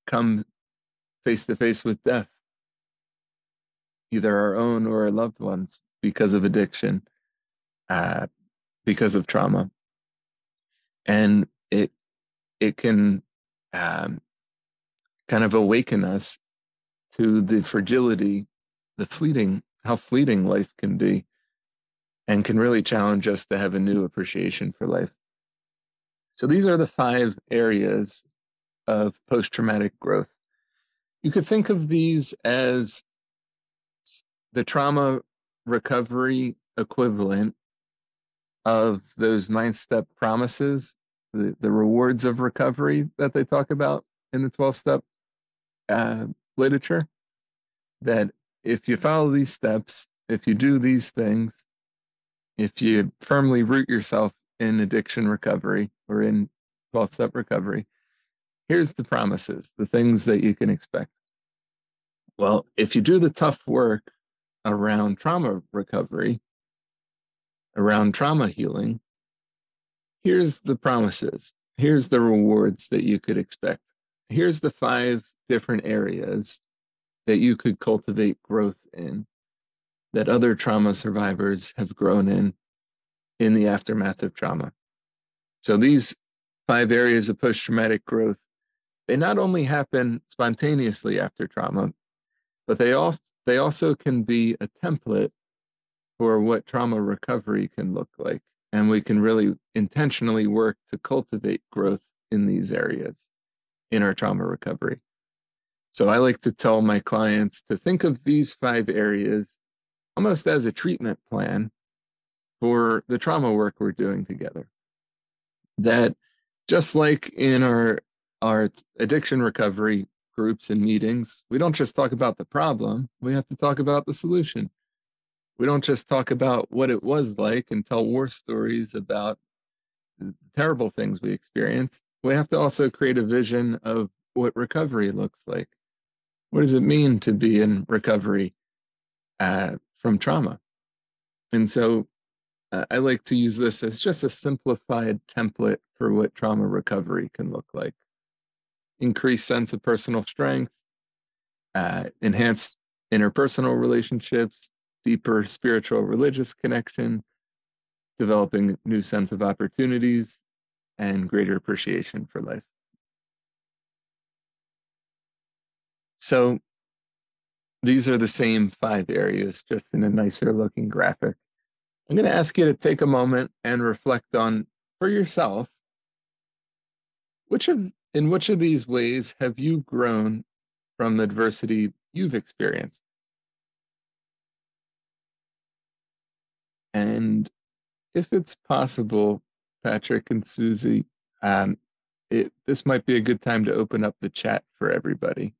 come face to face with death, either our own or our loved ones, because of addiction, because of trauma. And it can kind of awaken us to the fragility, how fleeting life can be, and can really challenge us to have a new appreciation for life. So these are the 5 areas of post-traumatic growth. You could think of these as the trauma recovery equivalent of those 9-step promises, the rewards of recovery that they talk about in the 12-step literature. That if you follow these steps, if you do these things, if you firmly root yourself in addiction recovery or in 12-step recovery, here's the promises, the things that you can expect. Well, if you do the tough work around trauma recovery, around trauma healing, here's the promises. Here's the rewards that you could expect. Here's the 5 different areas that you could cultivate growth in, that other trauma survivors have grown in the aftermath of trauma. So these 5 areas of post-traumatic growth, they not only happen spontaneously after trauma, but they also can be a template for what trauma recovery can look like. And we can really intentionally work to cultivate growth in these areas in our trauma recovery. So I like to tell my clients to think of these 5 areas almost as a treatment plan for the trauma work we're doing together. That just like in our addiction recovery groups and meetings, we don't just talk about the problem, we have to talk about the solution. We don't just talk about what it was like and tell war stories about the terrible things we experienced. We have to also create a vision of what recovery looks like. What does it mean to be in recovery from trauma? And so I like to use this as just a simplified template for what trauma recovery can look like. Increased sense of personal strength, enhanced interpersonal relationships, deeper spiritual religious connection, developing new sense of opportunities, and greater appreciation for life. So these are the same 5 areas, just in a nicer looking graphic. I'm going to ask you to take a moment and reflect on, for yourself, in which of these ways have you grown from the adversity you've experienced? And if it's possible, Patrick and Susie, this might be a good time to open up the chat for everybody.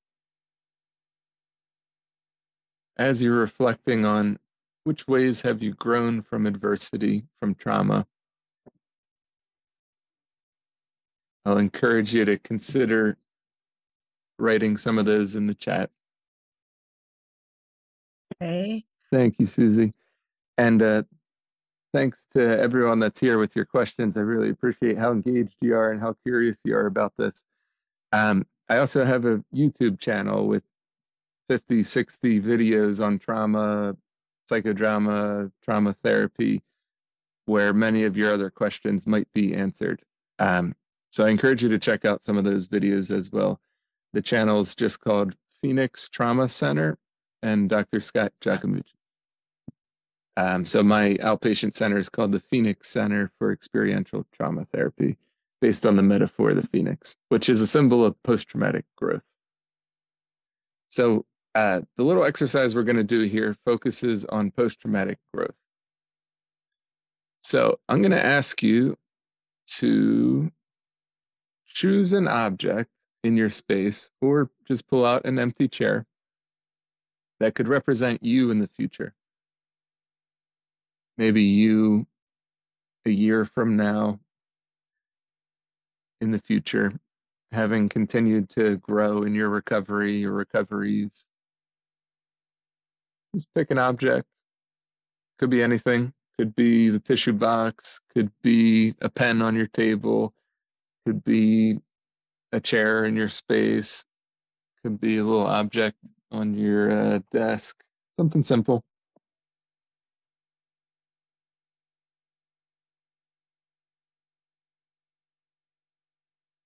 As you're reflecting on which ways have you grown from adversity, from trauma, I'll encourage you to consider writing some of those in the chat. Okay. Thank you, Susie. And thanks to everyone that's here with your questions. I really appreciate how engaged you are and how curious you are about this. I also have a YouTube channel with 50, 60 videos on trauma, psychodrama, trauma therapy, where many of your other questions might be answered. So I encourage you to check out some of those videos as well. The channel is just called Phoenix Trauma Center and Dr. Scott Giacomucci. So my outpatient center is called the Phoenix Center for Experiential Trauma Therapy, based on the metaphor of the phoenix, which is a symbol of post-traumatic growth. So the little exercise we're going to do here focuses on post-traumatic growth. So I'm going to ask you to choose an object in your space, or just pull out an empty chair that could represent you in the future. Maybe you a year from now, in the future, having continued to grow in your recovery, your recoveries. Just pick an object. Could be anything. Could be the tissue box, could be a pen on your table, could be a chair in your space, could be a little object on your desk, something simple.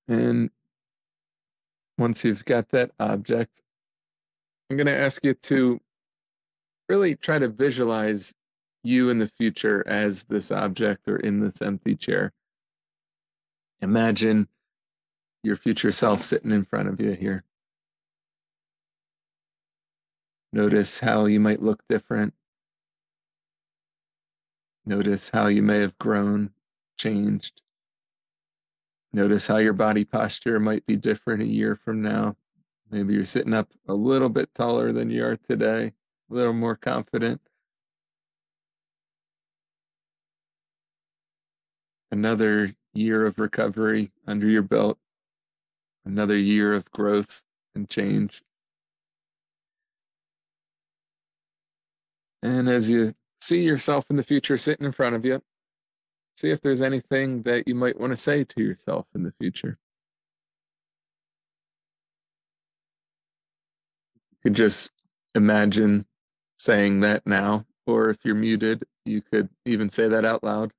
And once you've got that object, I'm going to ask you to really try to visualize you in the future as this object or in this empty chair. Imagine your future self sitting in front of you here. Notice how you might look different. Notice how you may have grown, changed. Notice how your body posture might be different a year from now. Maybe you're sitting up a little bit taller than you are today, a little more confident. Another year of recovery under your belt. Another year of growth and change. And as you see yourself in the future sitting in front of you, see if there's anything that you might want to say to yourself in the future. You could just imagine saying that now, or if you're muted, you could even say that out loud.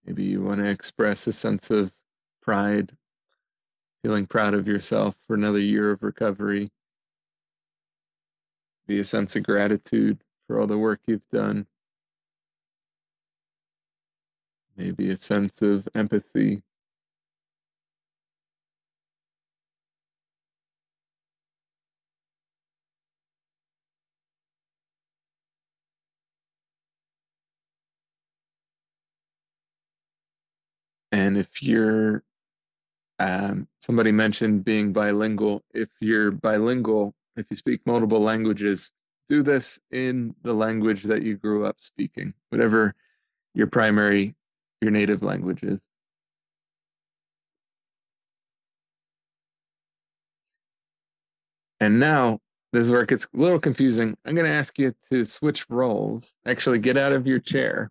Maybe you want to express a sense of pride, feeling proud of yourself for another year of recovery. Be a sense of gratitude for all the work you've done. Maybe a sense of empathy. And if you're, somebody mentioned being bilingual. If you're bilingual, if you speak multiple languages, do this in the language that you grew up speaking, whatever your native language is. And now, this is where it gets a little confusing. I'm going to ask you to switch roles, actually get out of your chair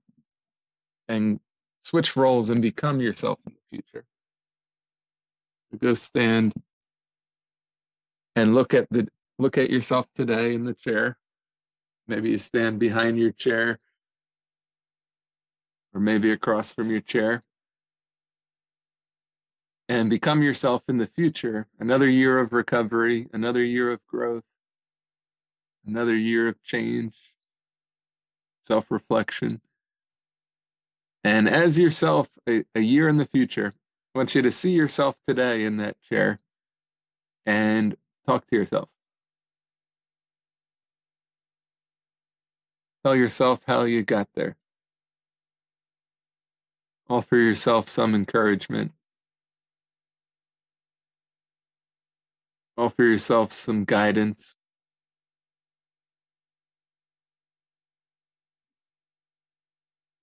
and switch roles and become yourself in the future. Go stand and look at yourself today in the chair. Maybe you stand behind your chair, or maybe across from your chair, and become yourself in the future. Another year of recovery, another year of growth, another year of change, self-reflection. And as yourself a year in the future, I want you to see yourself today in that chair and talk to yourself. Tell yourself how you got there. Offer yourself some encouragement. Offer yourself some guidance.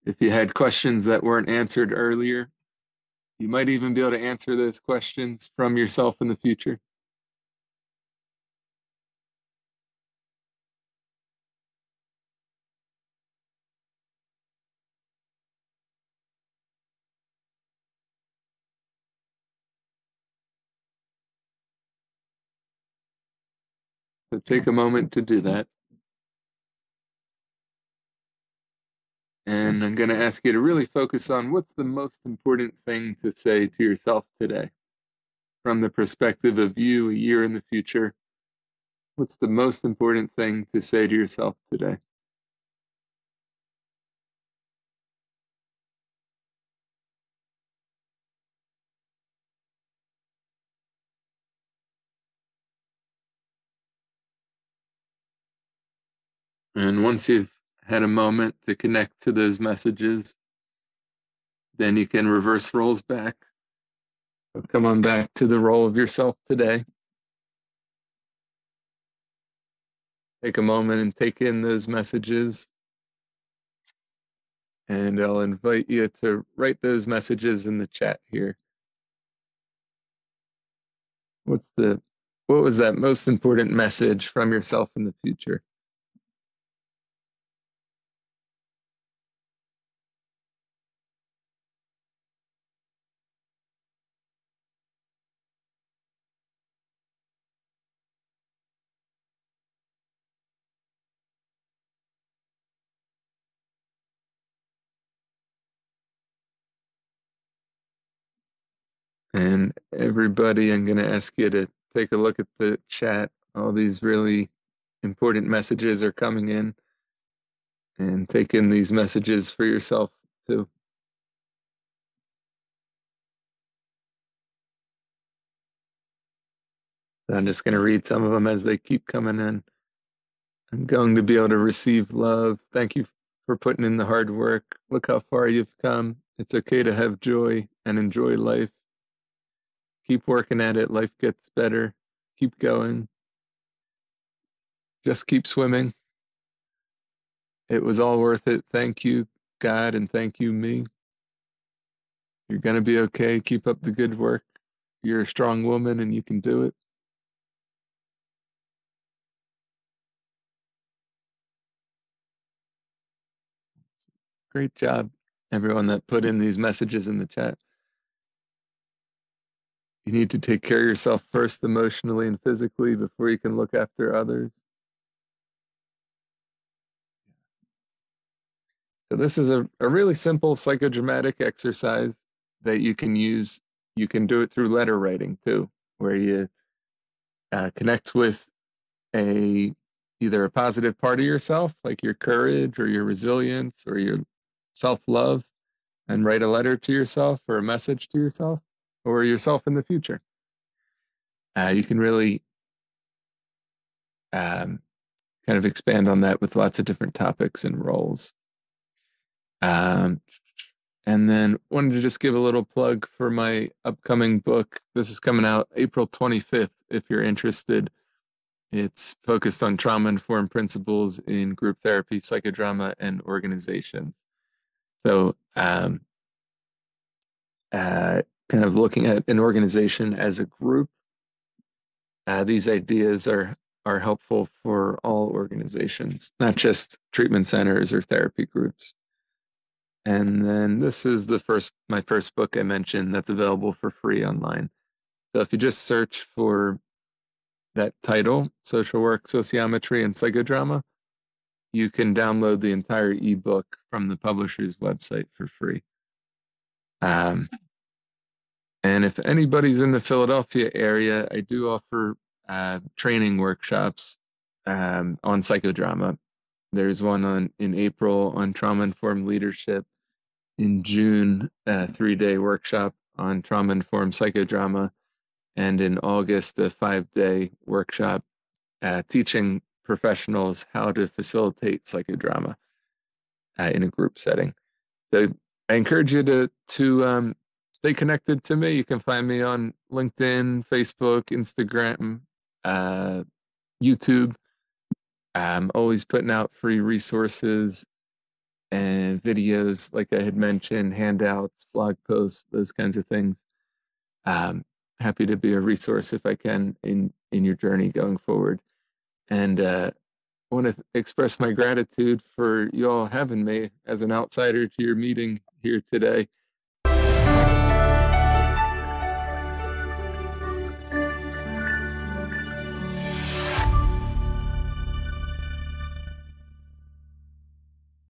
If you had questions that weren't answered earlier, you might even be able to answer those questions from yourself in the future. So take a moment to do that. And I'm going to ask you to really focus on what's the most important thing to say to yourself today. From the perspective of you a year in the future, what's the most important thing to say to yourself today? And once you've had a moment to connect to those messages, then you can reverse roles back. So come on back to the role of yourself today. Take a moment and take in those messages. And I'll invite you to write those messages in the chat here. What was that most important message from yourself in the future? And everybody, I'm going to ask you to take a look at the chat. All these really important messages are coming in. And take in these messages for yourself too. I'm just going to read some of them as they keep coming in. I'm going to be able to receive love. Thank you for putting in the hard work. Look how far you've come. It's okay to have joy and enjoy life. Keep working at it. Life gets better. Keep going. Just keep swimming. It was all worth it. Thank you, God, and thank you, me. You're going to be okay. Keep up the good work. You're a strong woman and you can do it. Great job, everyone that put in these messages in the chat. You need to take care of yourself first, emotionally and physically, before you can look after others. So this is a really simple psychodramatic exercise that you can use. You can do it through letter writing too, where you connect with either a positive part of yourself, like your courage or your resilience or your self-love, and write a letter to yourself or a message to yourself or yourself in the future. You can really kind of expand on that with lots of different topics and roles. And then wanted to just give a little plug for my upcoming book. This is coming out April 25th, if you're interested. It's focused on trauma-informed principles in group therapy, psychodrama, and organizations. So kind of looking at an organization as a group. These ideas are helpful for all organizations, not just treatment centers or therapy groups. And then this is my first book I mentioned that's available for free online. So if you just search for that title, Social Work, Sociometry, and Psychodrama, you can download the entire ebook from the publisher's website for free. And if anybody's in the Philadelphia area, I do offer training workshops on psychodrama. There's one in April on trauma-informed leadership. In June, a 3-day workshop on trauma-informed psychodrama. And in August, a 5-day workshop teaching professionals how to facilitate psychodrama in a group setting. So I encourage you to stay connected to me. You can find me on LinkedIn, Facebook, Instagram, YouTube. I'm always putting out free resources and videos, like I had mentioned, handouts, blog posts, those kinds of things. Happy to be a resource if I can in your journey going forward. And I want to express my gratitude for you all having me as an outsider to your meeting here today.